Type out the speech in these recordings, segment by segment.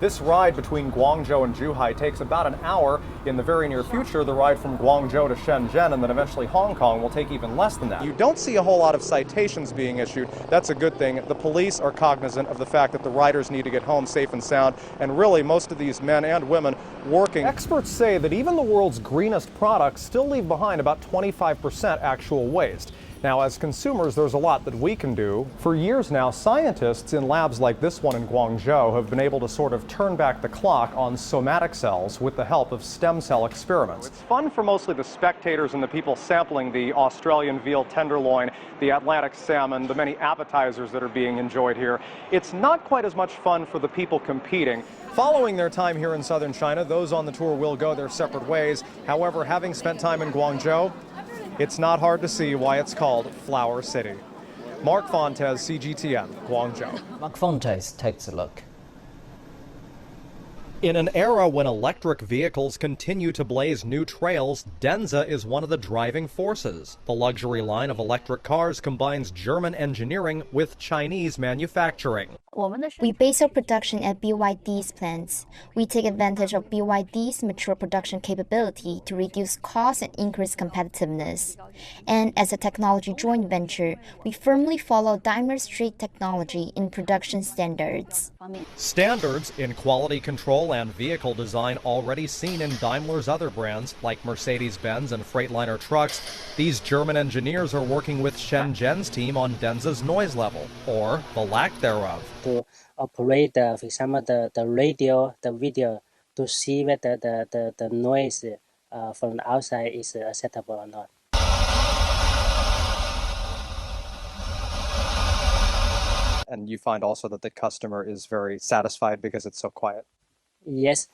This ride between Guangzhou and Zhuhai takes about an hour. In the very near future, the ride from Guangzhou to Shenzhen and then eventually Hong Kong will take even less than that. You don't see a whole lot of citations being issued. That's a good thing. The police are cognizant of the fact that the riders need to get home safe and sound, and really most of these men and women working. Experts say that even the world's greenest products still leave behind about 25% actual waste. Now, as consumers, there's a lot that we can do. For years now, scientists in labs like this one in Guangzhou have been able to sort of turn back the clock on somatic cells with the help of stem cell experiments. It's fun for mostly the spectators and the people sampling the Australian veal tenderloin, the Atlantic salmon, the many appetizers that are being enjoyed here. It's not quite as much fun for the people competing. Following their time here in southern China, those on the tour will go their separate ways. However, having spent time in Guangzhou, it's not hard to see why it's called Flower City. Mark Fontes, CGTN, Guangzhou. Mark Fontes takes a look. In an era when electric vehicles continue to blaze new trails, Denza is one of the driving forces. The luxury line of electric cars combines German engineering with Chinese manufacturing. We base our production at BYD's plants. We take advantage of BYD's mature production capability to reduce costs and increase competitiveness. And as a technology joint venture, we firmly follow Daimler's strict technology in production standards. Standards in quality control and vehicle design already seen in Daimler's other brands like Mercedes-Benz and Freightliner trucks. These German engineers are working with Shenzhen's team on Denza's noise level, or the lack thereof. To operate, for example, the radio, the video, to see whether the noise from the outside is acceptable or not. And you find also that the customer is very satisfied because it's so quiet. Yes.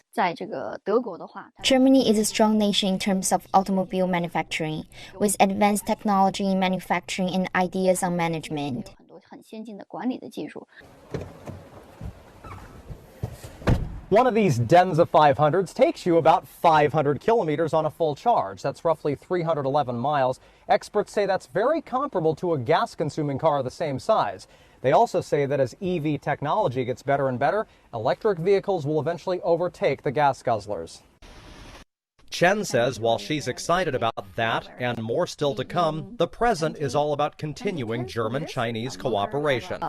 Germany is a strong nation in terms of automobile manufacturing, with advanced technology in manufacturing and ideas on management. One of these Denza 500s takes you about 500 kilometers on a full charge. That's roughly 311 miles. Experts say that's very comparable to a gas-consuming car of the same size. They also say that as EV technology gets better and better, electric vehicles will eventually overtake the gas guzzlers. Chen says while she's excited about that and more still to come, the present is all about continuing German-Chinese cooperation.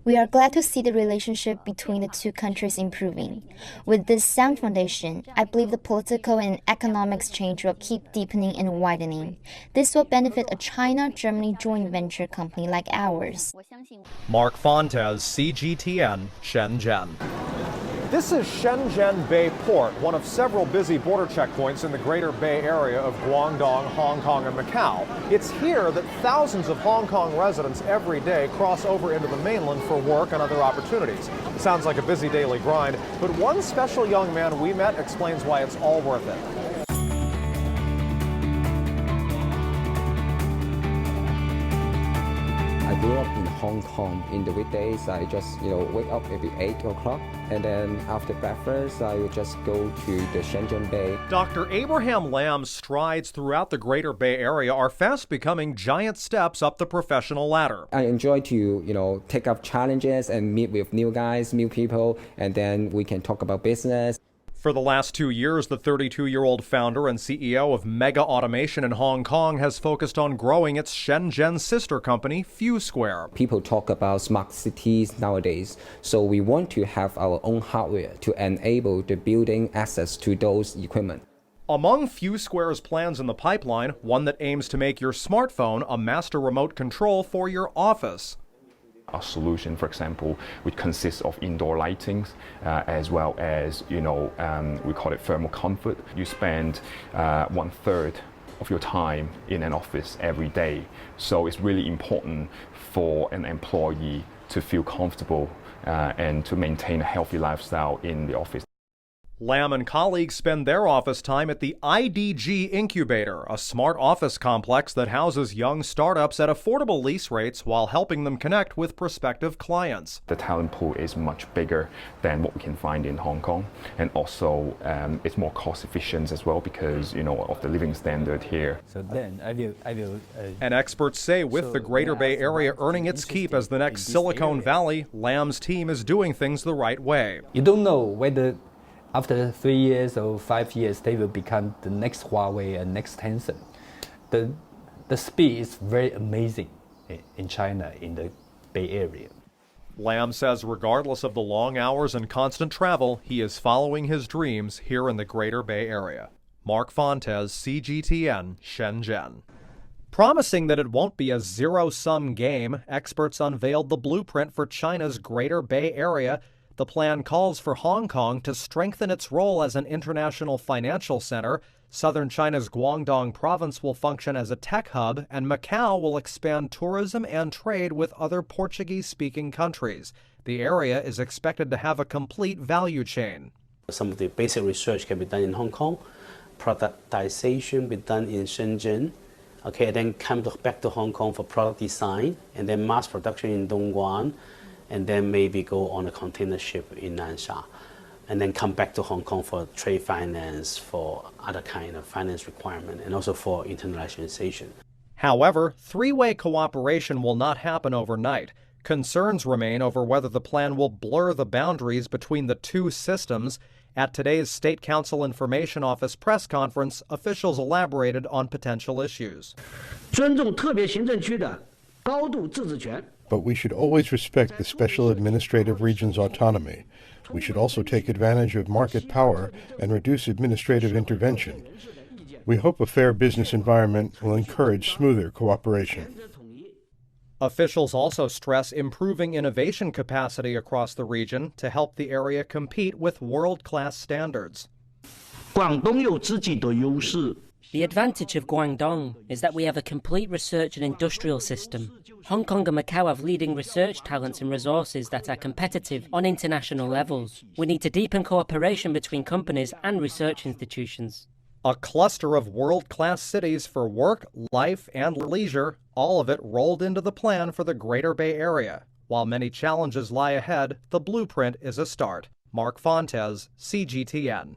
We are glad to see the relationship between the two countries improving. With this sound foundation, I believe the political and economic exchange will keep deepening and widening. This will benefit a China-Germany joint venture company like ours. Mark Fontes, CGTN, Shenzhen. This is Shenzhen Bay Port, one of several busy border checkpoints in the greater Bay Area of Guangdong, Hong Kong, and Macau. It's here that thousands of Hong Kong residents every day cross over into the mainland for work and other opportunities. It sounds like a busy daily grind, but one special young man we met explains why it's all worth it. I grew up in Hong Kong. In the weekdays, I just wake up maybe 8 o'clock, and then after breakfast, I would just go to the Shenzhen Bay. Dr. Abraham Lam's strides throughout the greater Bay Area are fast becoming giant steps up the professional ladder. I enjoy to take up challenges and meet with new guys, new people, and then we can talk about business. For the last 2 years, the 32-year-old founder and CEO of Mega Automation in Hong Kong has focused on growing its Shenzhen sister company, FewSquare. People talk about smart cities nowadays, so we want to have our own hardware to enable the building access to those equipment. Among FewSquare's plans in the pipeline, one that aims to make your smartphone a master remote control for your office. Our solution, for example, which consists of indoor lightings as well as, we call it thermal comfort. You spend 1/3 of your time in an office every day. So it's really important for an employee to feel comfortable and to maintain a healthy lifestyle in the office. Lam and colleagues spend their office time at the IDG Incubator, a smart office complex that houses young startups at affordable lease rates while helping them connect with prospective clients. The talent pool is much bigger than what we can find in Hong Kong, and also it's more cost efficient as well because of the living standard here. So then I will. And experts say with the Greater Bay Area earning its keep as the next Silicon Valley, Lam's team is doing things the right way. You don't know whether after 3 years or 5 years, they will become the next Huawei and next Tencent. The speed is very amazing in China, in the Bay Area. Lam says regardless of the long hours and constant travel, he is following his dreams here in the Greater Bay Area. Mark Fontes, CGTN, Shenzhen. Promising that it won't be a zero-sum game, experts unveiled the blueprint for China's Greater Bay Area. The plan calls for Hong Kong to strengthen its role as an international financial center. Southern China's Guangdong province will function as a tech hub, and Macau will expand tourism and trade with other Portuguese-speaking countries. The area is expected to have a complete value chain. Some of the basic research can be done in Hong Kong, productization be done in Shenzhen, and then come back to Hong Kong for product design, and then mass production in Dongguan, and then maybe go on a container ship in Nansha, and then come back to Hong Kong for trade finance, for other kind of finance requirement, and also for internationalization. However, three-way cooperation will not happen overnight. Concerns remain over whether the plan will blur the boundaries between the two systems. At today's State Council Information Office press conference, officials elaborated on potential issues. 尊重特别行政区的高度自治权。 But we should always respect the special administrative region's autonomy. We should also take advantage of market power and reduce administrative intervention. We hope a fair business environment will encourage smoother cooperation. Officials also stress improving innovation capacity across the region to help the area compete with world-class standards. 广东有自己的优势。 The advantage of Guangdong is that we have a complete research and industrial system. Hong Kong and Macau have leading research talents and resources that are competitive on international levels. We need to deepen cooperation between companies and research institutions. A cluster of world-class cities for work, life, and leisure, all of it rolled into the plan for the Greater Bay Area. While many challenges lie ahead, the blueprint is a start. Mark Fontes, CGTN.